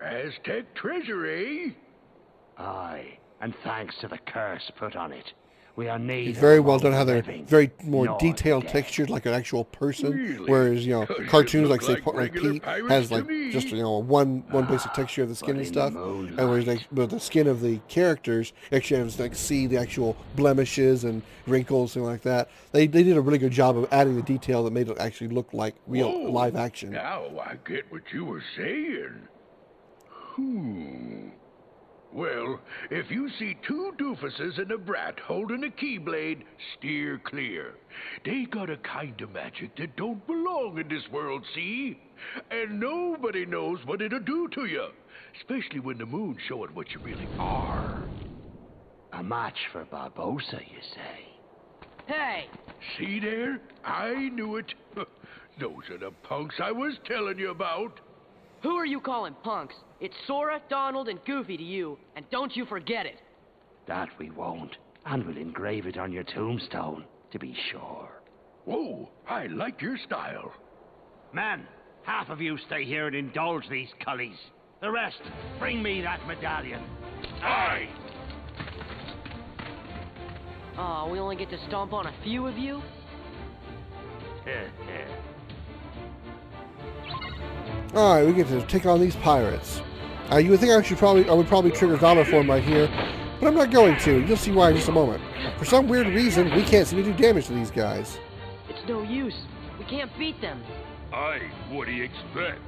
Aztec treasure, eh? Aye, and thanks to the curse put on it, we are neither It's very well among done how the they're living very more nor detailed dead. textured like an actual person. Really? Whereas, you know, 'Cause you cartoons look like say like regular Pete pirates has to like me. just, you know, one basic texture of the skin but and in the stuff. moonlight. And whereas but the skin of the characters actually has like see the actual blemishes and wrinkles and like that. They did a really good job of adding the detail that made it actually look like real Whoa, live action. Now I get what you were saying. Well, if you see two doofuses and a brat holding a Keyblade, steer clear. They got a kind of magic that don't belong in this world, see? And nobody knows what it'll do to you, especially when the moon's showing what you really are. A match for Barbossa, you say? Hey! See there? I knew it. Those are the punks I was telling you about. Who are you calling punks? It's Sora, Donald, and Goofy to you, and don't you forget it. That we won't, and we'll engrave it on your tombstone, to be sure. Whoa, I like your style. Man, half of you stay here and indulge these cullies. The rest, bring me that medallion. Aye. Aw, we only get to stomp on a few of you? Alright, we get to take on these pirates. You would think I would probably trigger Valor Form right here, but I'm not going to. You'll see why in just a moment. For some weird reason, we can't seem to do damage to these guys. It's no use. We can't beat them. Aye, what do you expect?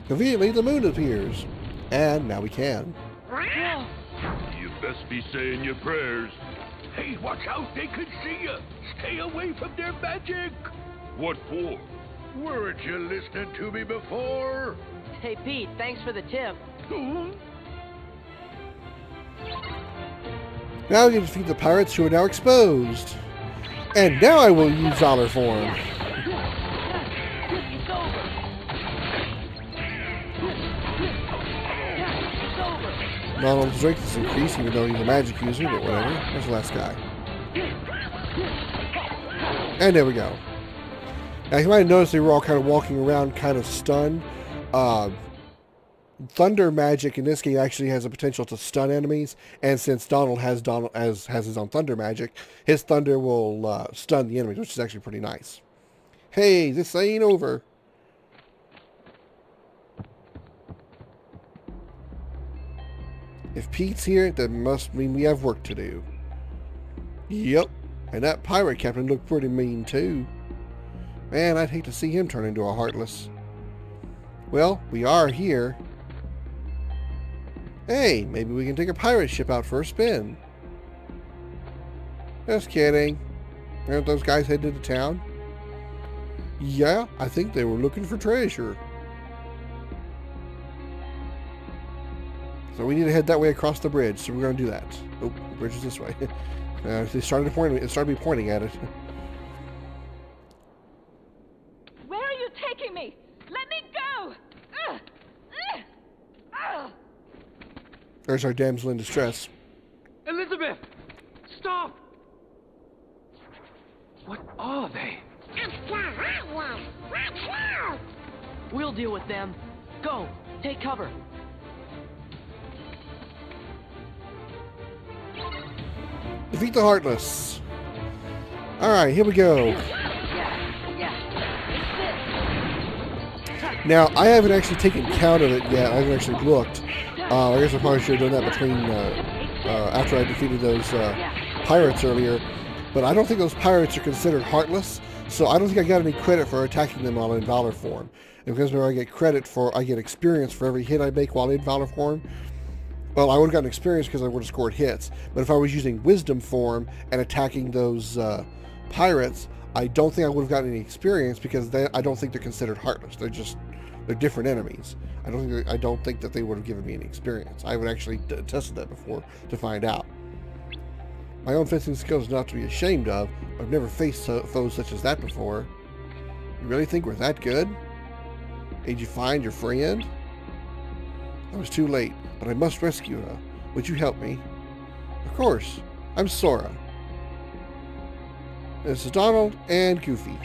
Conveniently, the moon appears. And now we can. You best be saying your prayers. Hey, watch out, they could see you. Stay away from their magic. What for? Weren't you listening to me before? Hey, Pete, thanks for the tip. Now we can defeat the pirates who are now exposed. And now I will use Valor Form. It's over. It's over. Donald's strength is increased even though he's a magic user, but whatever. That's the last guy. And there we go. Now you might have noticed they were all kind of walking around kind of stunned. Thunder magic in this game actually has a potential to stun enemies, and since Donald has his own thunder magic, his thunder will stun the enemies, which is actually pretty nice. Hey, this ain't over. If Pete's here, that must mean we have work to do. Yep, and that pirate captain looked pretty mean too. Man, I'd hate to see him turn into a Heartless. Well, we are here. Hey, maybe we can take a pirate ship out for a spin. Just kidding. Aren't those guys headed to town? Yeah, I think they were looking for treasure. So we need to head that way across the bridge, so we're going to do that. Oh, the bridge is this way. It started to be pointing at it. Where are you taking me? Let me go! There's our damsel in distress. Elizabeth! Stop! What are they? We'll deal with them. Go! Take cover! Defeat the Heartless. Alright, here we go. Now, I haven't actually taken count of it yet. I haven't actually looked. I guess I probably should have done that between after I defeated those pirates earlier. But I don't think those pirates are considered Heartless, so I don't think I got any credit for attacking them while in Valor Form. And because whenever I get experience for every hit I make while in Valor Form, well, I would have gotten experience because I would have scored hits. But if I was using Wisdom Form and attacking those pirates, I don't think I would have gotten any experience because I don't think they're considered Heartless. They're different enemies. I don't think that they would have given me any experience. I would actually tested that before to find out. My own fencing skills are not to be ashamed of. I've never faced foes such as that before. You really think we're that good? Did you find your friend? I was too late, but I must rescue her. Would you help me? Of course. I'm Sora. This is Donald and Goofy.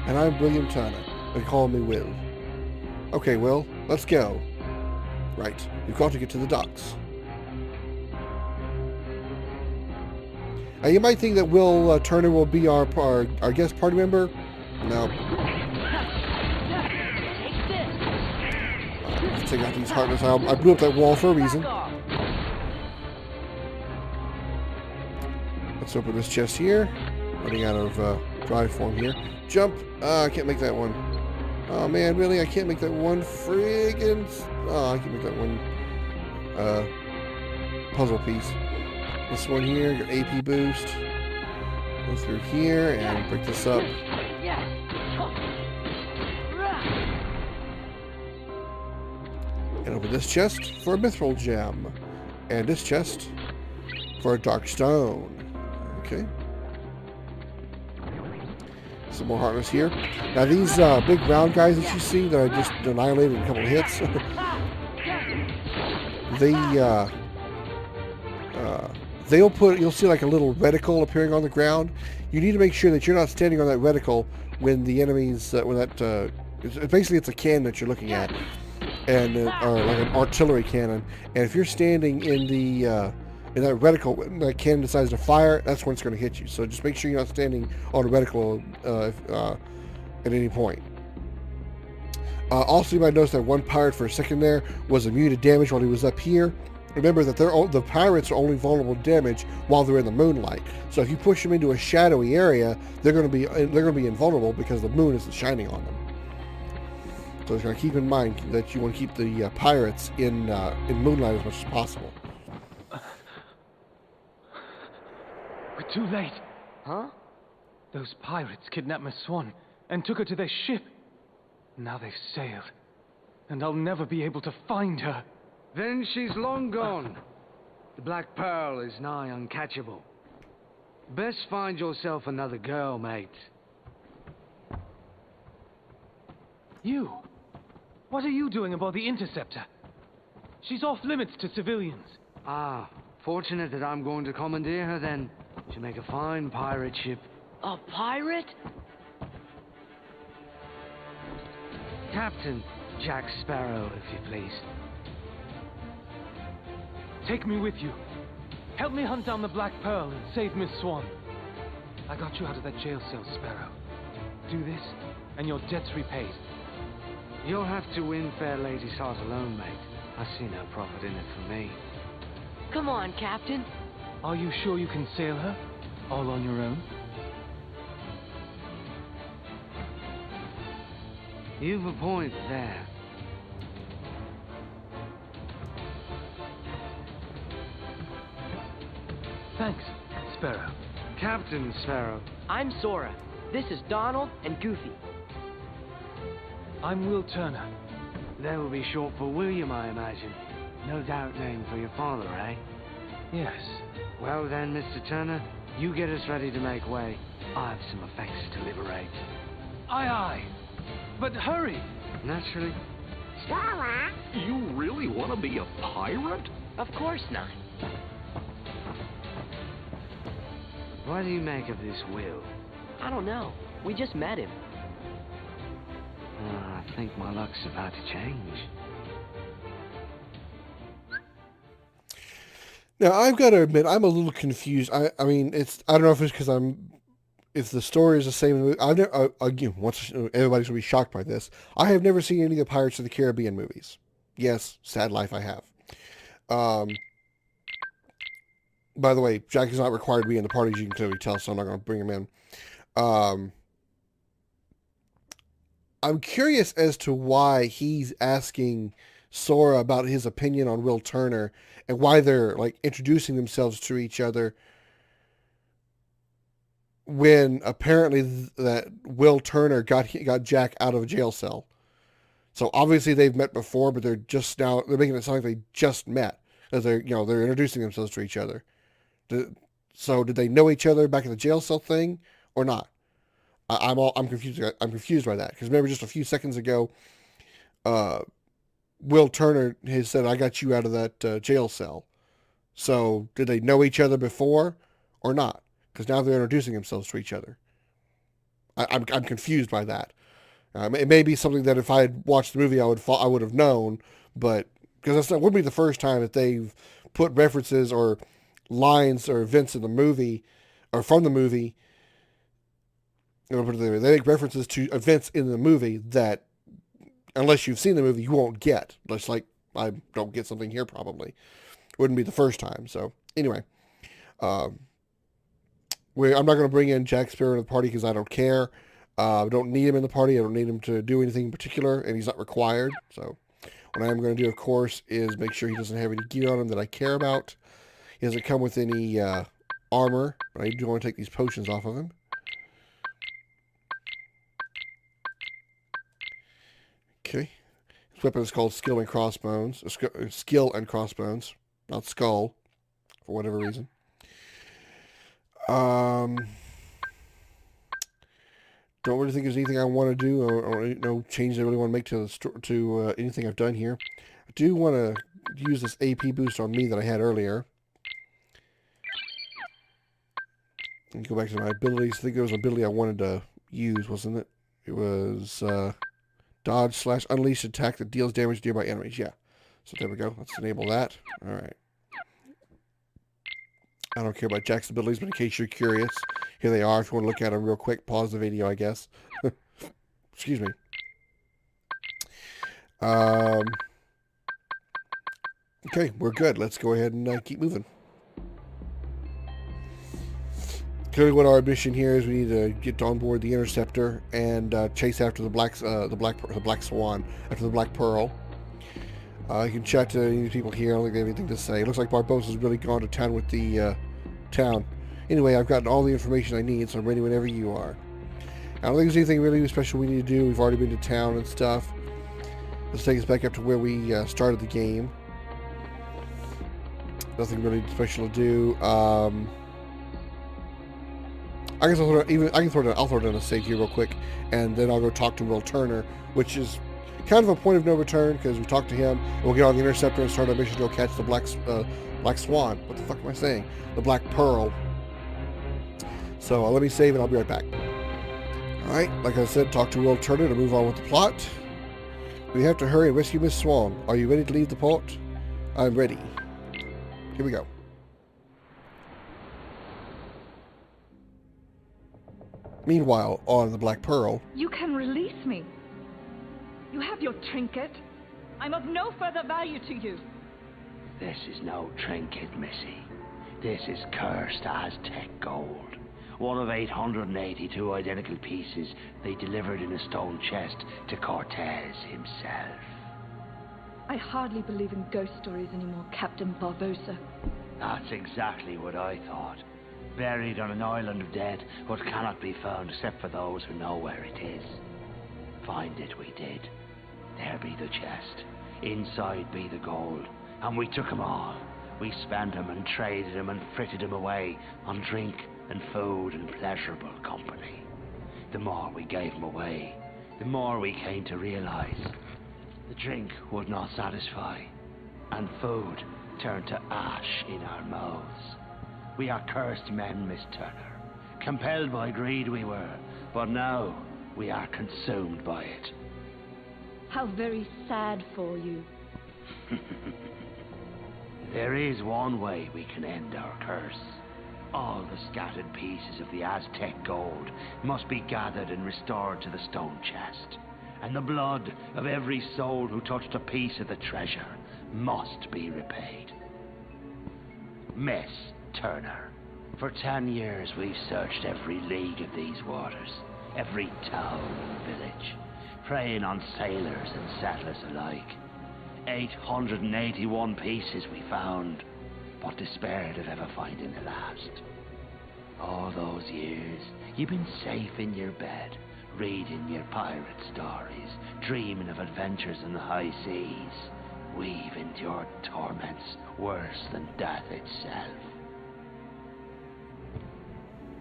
And I'm William Turner. They call me Will. Okay, Will, let's go. Right, we've got to get to the docks. Now, you might think that Will Turner will be our guest party member. No. Let's take out these Heartless. I blew up that wall for a reason. Let's open this chest here. Running out of drive form here. Jump. I can't make that one. Oh man, really? I can't make that one friggin'... Oh, I can make that one puzzle piece. This one here, got AP boost. Go through here and break this up. And open this chest for a mithril gem. And this chest for a dark stone. Okay. Some more Heartless here. Now these big round guys that you see that I just annihilated in a couple of hits, you'll see like a little reticle appearing on the ground. You need to make sure that you're not standing on that reticle when the enemies, basically it's a cannon that you're looking at, and or like an artillery cannon. And if you're standing in that reticle, when that cannon decides to fire, that's when it's going to hit you. So just make sure you're not standing on a reticle at any point. Also, you might notice that one pirate for a second there was immune to damage while he was up here. Remember that the pirates are only vulnerable to damage while they're in the moonlight. So if you push them into a shadowy area, they're going to be invulnerable because the moon isn't shining on them. So just going to keep in mind that you want to keep the pirates in moonlight as much as possible. We're too late. Huh? Those pirates kidnapped Miss Swan and took her to their ship. Now they've sailed, and I'll never be able to find her. Then she's long gone. The Black Pearl is nigh uncatchable. Best find yourself another girl, mate. You? What are you doing aboard the Interceptor? She's off limits to civilians. Ah, fortunate that I'm going to commandeer her then. She'll make a fine pirate ship. A pirate? Captain Jack Sparrow, if you please. Take me with you. Help me hunt down the Black Pearl and save Miss Swan. I got you out of that jail cell, Sparrow. Do this, and your debt's repaid. You'll have to win fair lady's heart alone, mate. I see no profit in it for me. Come on, Captain. Are you sure you can sail her? All on your own? You've a point there. Thanks, Sparrow. Captain Sparrow. I'm Sora. This is Donald and Goofy. I'm Will Turner. That will be short for William, I imagine. No doubt name for your father, eh? Yes. Well then, Mr. Turner, you get us ready to make way. I have some effects to liberate. Aye, aye. But hurry! Naturally. Sora? You really want to be a pirate? Of course not. What do you make of this Will? I don't know. We just met him. I think my luck's about to change. Now, I've got to admit, I'm a little confused. I mean, I don't know if it's because if the story is the same. I've never, again, once everybody's going to be shocked by this, I have never seen any of the Pirates of the Caribbean movies. Yes, sad life I have. By the way, Jack is not required to be in the party, as you can clearly tell, so I'm not going to bring him in. I'm curious as to why he's asking Sora about his opinion on Will Turner and why they're like introducing themselves to each other when apparently that Will Turner got Jack out of a jail cell. So obviously they've met before, but they're making it sound like they just met as they're introducing themselves to each other. So did they know each other back in the jail cell thing or not? I'm confused. I'm confused by that because remember just a few seconds ago, Will Turner has said, "I got you out of that jail cell." So did they know each other before or not? Because now they're introducing themselves to each other. I'm confused by that. It may be something that if I had watched the movie, I would have known, but because that wouldn't be the first time that they've put references or lines or events in the movie or from the movie. They make references to events in the movie that, unless you've seen the movie, you won't get. Just like I don't get something here, probably wouldn't be the first time. So anyway, I'm not going to bring in Jack Sparrow to the party because I don't care. I don't need him in the party. I don't need him to do anything in particular, and he's not required. So what I am going to do, of course, is make sure he doesn't have any gear on him that I care about. He doesn't come with any armor, but I do want to take these potions off of him. Okay. His weapon is called Skill and Crossbones. Skill and Crossbones, not Skull, for whatever reason. Don't really think there's anything I want to do, or no changes I really want to make to anything I've done here. I do want to use this AP boost on me that I had earlier. And go back to my abilities. I think there was an ability I wanted to use, wasn't it? It was dodge / unleash attack that deals damage to nearby enemies. Yeah. So there we go. Let's enable that. All right. I don't care about Jack's abilities, but in case you're curious, here they are. If you want to look at them real quick, pause the video, I guess. Excuse me. Okay, we're good. Let's go ahead and keep moving. Clearly, what our mission here is, we need to get on board the Interceptor and chase after the Black Swan, after the Black Pearl. You can chat to any people here. I don't think they have anything to say. It looks like Barbossa's really gone to town with the town. Anyway, I've gotten all the information I need, so I'm ready whenever you are. I don't think there's anything really special we need to do. We've already been to town and stuff. Let's take us back up to where we started the game. Nothing really special to do. I guess I'll throw down a save here real quick, and then I'll go talk to Will Turner, which is kind of a point of no return, because we talked to him, and we'll get on the Interceptor and start our mission to go catch the Black Swan. What the fuck am I saying? The Black Pearl. So let me save and I'll be right back. Alright, like I said, talk to Will Turner to move on with the plot. We have to hurry and rescue Miss Swan. Are you ready to leave the port? I'm ready. Here we go. Meanwhile, on the Black Pearl... You can release me. You have your trinket. I'm of no further value to you. This is no trinket, Missy. This is cursed Aztec gold. One of 882 identical pieces they delivered in a stone chest to Cortez himself. I hardly believe in ghost stories anymore, Captain Barbossa. That's exactly what I thought. Buried on an island of dead, what cannot be found except for those who know where it is. Find it we did. There be the chest. Inside be the gold. And we took 'em all. We spent 'em and traded 'em and fritted 'em away on drink and food and pleasurable company. The more we gave 'em away, the more we came to realize the drink would not satisfy, and food turned to ash in our mouths. We are cursed men, Miss Turner. Compelled by greed we were, but now we are consumed by it. How very sad for you. There is one way we can end our curse. All the scattered pieces of the Aztec gold must be gathered and restored to the stone chest. And the blood of every soul who touched a piece of the treasure must be repaid. Miss Turner, for 10 years we've searched every league of these waters, every town and village, preying on sailors and settlers alike. 881 pieces we found, but despaired of ever finding the last. All those years, you've been safe in your bed, reading your pirate stories, dreaming of adventures in the high seas. We've endured torments worse than death itself.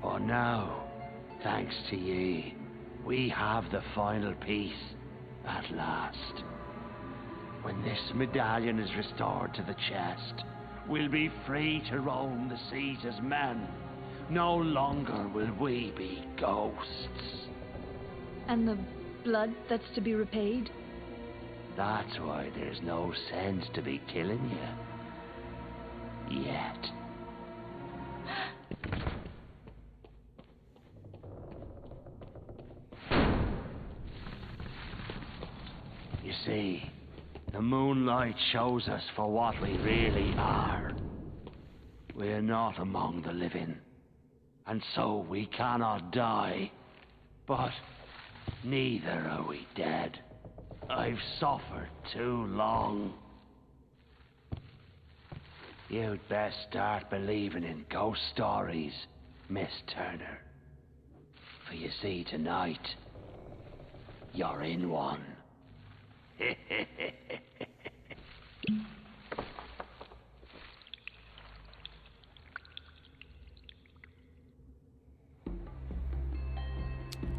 But now, thanks to ye, we have the final piece at last. When this medallion is restored to the chest, we'll be free to roam the seas as men. No longer will we be ghosts. And the blood that's to be repaid? That's why there's no sense to be killing you. Yet. You see, the moonlight shows us for what we really are. We're not among the living, and so we cannot die. But neither are we dead. I've suffered too long. You'd best start believing in ghost stories, Miss Turner. For you see, tonight, you're in one.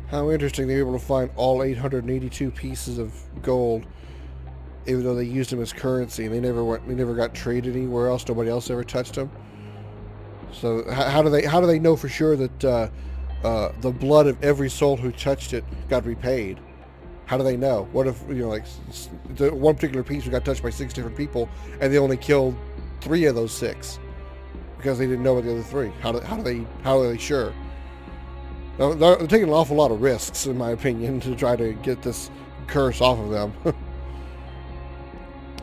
How interesting they were able to find all 882 pieces of gold, even though they used them as currency, and they never got traded anywhere else. Nobody else ever touched them. So how do they know for sure that the blood of every soul who touched it got repaid? How do they know? What if, like the one particular piece got touched by 6 different people, and they only killed 3 of those 6 because they didn't know about the other 3? How are they sure? Now, they're taking an awful lot of risks, in my opinion, to try to get this curse off of them.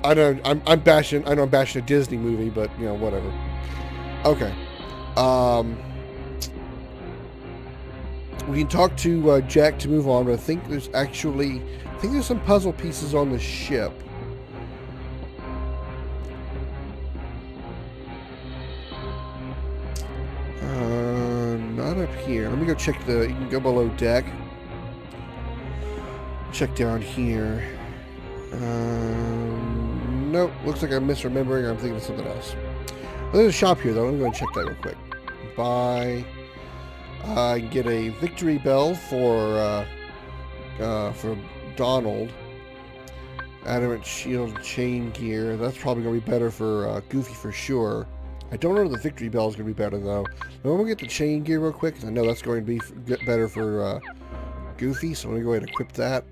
I know I'm bashing a Disney movie, but whatever. Okay. We can talk to Jack to move on, but I think there's some puzzle pieces on the ship. Not up here. Let me go check you can go below deck. Check down here. Nope. Looks like I'm misremembering. I'm thinking of something else. Well, there's a shop here, though. Let me go and check that real quick. Buy. I can get a victory bell for Donald. Adamant shield, chain gear. That's probably going to be better for Goofy for sure. I don't know if the victory bell is going to be better, though. I'm going to get the chain gear real quick, because I know that's going to be better for Goofy, so I'm going to go ahead and equip that.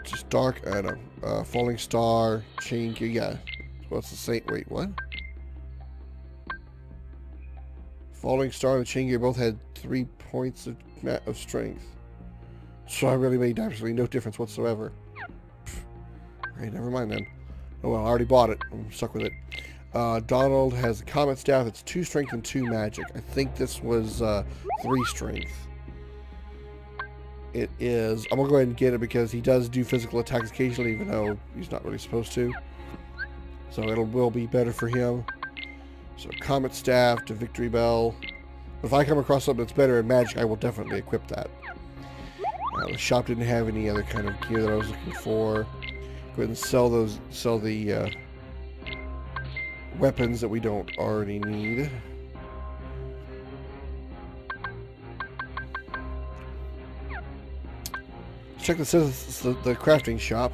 Just dark, I don't know. Falling star, chain gear, yeah. What's the same? Wait, what? Falling star and the chain gear both had 3 points of strength. So I really made absolutely no difference whatsoever. Alright, never mind then. Oh well, I already bought it. I'm stuck with it. Donald has a comet staff. It's 2 strength and 2 magic. I think this was 3 strength. It is. I'm going to go ahead and get it because he does do physical attacks occasionally, even though he's not really supposed to. So will be better for him. So comet staff to victory bell. If I come across something that's better in magic, I will definitely equip that. The shop didn't have any other kind of gear that I was looking for. Go ahead and sell the weapons that we don't already need. Check the crafting shop.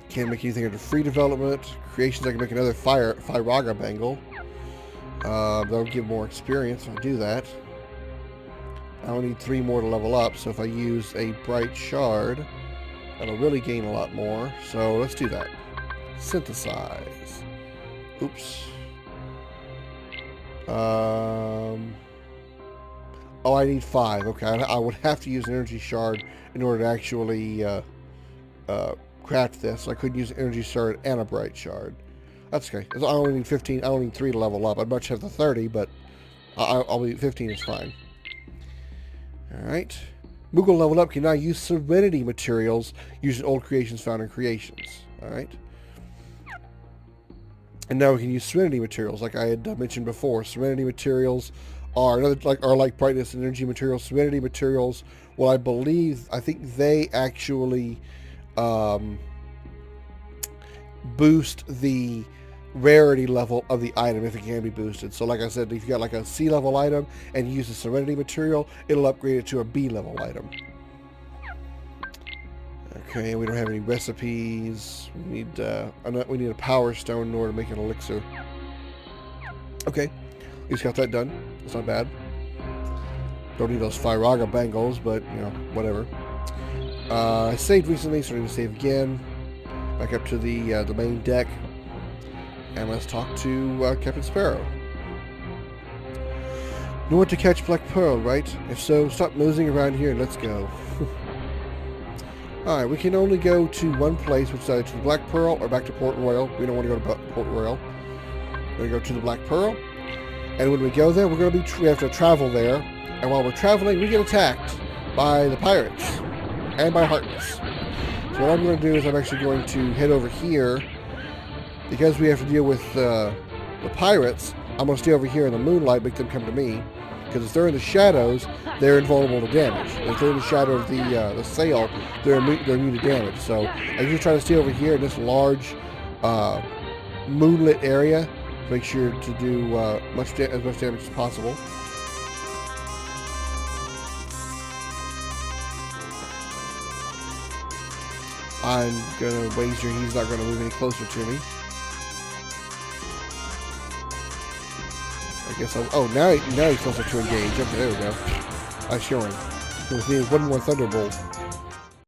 Can't make anything under free development. Creations, I can make another Firaga bangle. That'll give more experience if I do that. I only need 3 more to level up, so if I use a bright shard, that'll really gain a lot more. So let's do that. Synthesize. Oops. Oh, I need 5. Okay, I would have to use an energy shard in order to actually craft this. So I couldn't use an energy shard and a bright shard. That's okay. I only need 15. I only need 3 to level up. I'd much have the 30, but I'll be 15 is fine. Alright. Moogle leveled up can now use Serenity materials using old creations found in creations. Alright. And now we can use Serenity materials, like I had mentioned before. Serenity materials are like brightness and energy materials. Serenity materials, well, I think they actually boost the rarity level of the item if it can be boosted. So like I said, if you got like a C level item and you use a Serenity material, it'll upgrade it to a B level item. Okay, we don't have any recipes. We need a power stone in order to make an elixir. Okay, we just got that done. That's not bad. Don't need those Firaga bangles, but, you know, whatever. I saved recently, so I need to save again. Back up to the main deck. And let's talk to Captain Sparrow. Know what to catch Black Pearl, right? If so, stop nosing around here and let's go. Alright, we can only go to one place, which is either to the Black Pearl or back to Port Royal. We don't want to go to Port Royal. We're going to go to the Black Pearl. And when we go there, we have to travel there. And while we're traveling, we get attacked by the pirates. And by Heartless. So what I'm going to do is I'm actually going to head over here. Because we have to deal with the pirates, I'm going to stay over here in the moonlight, make them come to me. Because if they're in the shadows, they're invulnerable to damage. If they're in the shadow of the sail, they're immune to damage. So I usually try to stay over here in this large moonlit area. Make sure to do as much damage as possible. I'm going to wager he's not going to move any closer to me. I guess I'll... Oh, now he's closer to engage. Okay, there we go. I show him. With me, one more Thunderbolt.